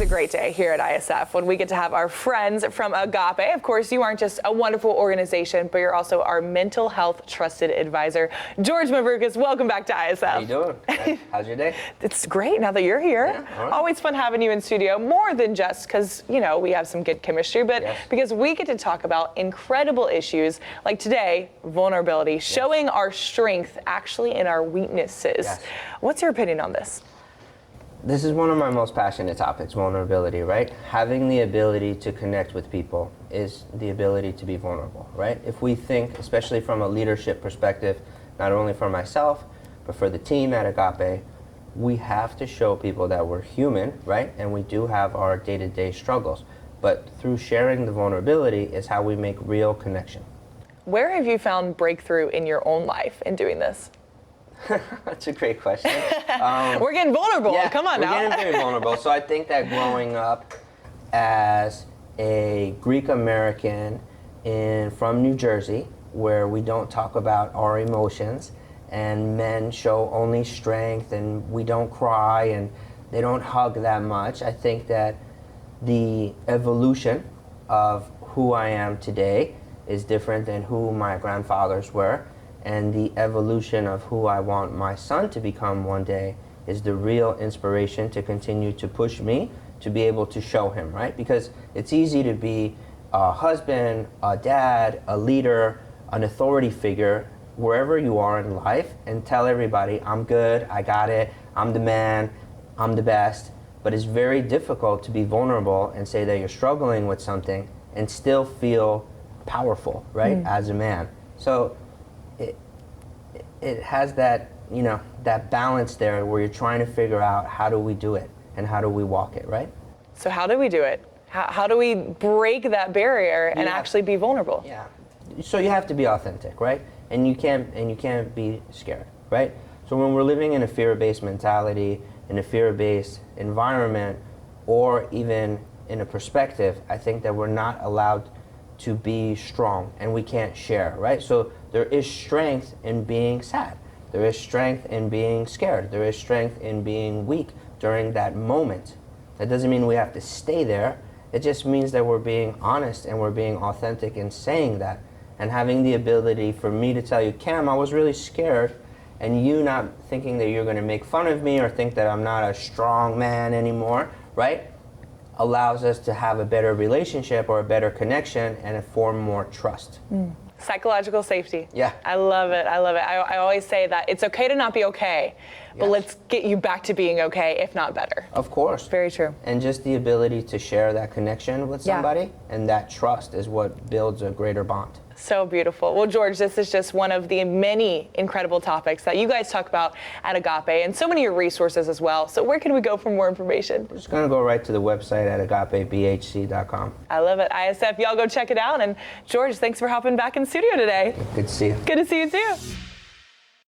a great day here at ISF when we get to have our friends from Agape. Of course, you aren't just a wonderful organization, but you're also our mental health trusted advisor. George Mavroukas, welcome back to ISF. How you doing? How's your day? It's great now that you're here. Yeah, all right. Always fun having you in studio, more than just because, you know, we have some good chemistry, but Yes. because we get to talk about incredible issues like today, vulnerability, showing our strength actually in our weaknesses. Yes. What's your opinion on this? This is one of my most passionate topics, vulnerability, right? Having the ability to connect with people is the ability to be vulnerable, right? If we think, especially from a leadership perspective, not only for myself, but for the team at Agape, we have to show people that we're human, right? And we do have our day-to-day struggles. But through sharing the vulnerability is how we make real connection. Where have you found breakthrough in your own life in doing this? That's a great question. We're getting vulnerable. Yeah, Come on we're now. getting very vulnerable. So I think that growing up as a Greek American from New Jersey, where we don't talk about our emotions, and men show only strength, and we don't cry, and they don't hug that much, I think that the evolution of who I am today is different than who my grandfathers were. And the evolution of who I want my son to become one day is the real inspiration to continue to push me to be able to show him, right? Because it's easy to be a husband, a dad, a leader, an authority figure, wherever you are in life, and tell everybody, I'm good, I got it, I'm the man, I'm the best. But it's very difficult to be vulnerable and say that you're struggling with something and still feel powerful, right, as a man. So it has that, you know, that balance there where you're trying to figure out how do we do it and how do we walk it, right? So how do we do it? How do we break that barrier and actually be vulnerable? Yeah. So you have to be authentic, right? And you can't be scared, right? So when we're living in a fear-based mentality, in a fear-based environment, or even in a perspective, I think that we're not allowed to be strong and we can't share, right? So there is strength in being sad. There is strength in being scared. There is strength in being weak during that moment. That doesn't mean we have to stay there. It just means that we're being honest and we're being authentic in saying that, and having the ability for me to tell you, Cam, I was really scared, and you not thinking that you're going to make fun of me or think that I'm not a strong man anymore, right? Allows us to have a better relationship or a better connection and form more trust. Psychological safety. Yeah. I love it. I love it. I always say that it's okay to not be okay, but Yes. let's get you back to being okay, if not better. Of course. Very true. And just the ability to share that connection with Yeah. somebody, and that trust is what builds a greater bond. So beautiful. Well, George, this is just one of the many incredible topics that you guys talk about at Agape, and so many of your resources as well. So where can we go for more information? We're just going to go right to the website at agapebhc.com. I love it. ISF, y'all go check it out. And George, thanks for hopping back in studio today. Good to see you. Good to see you too.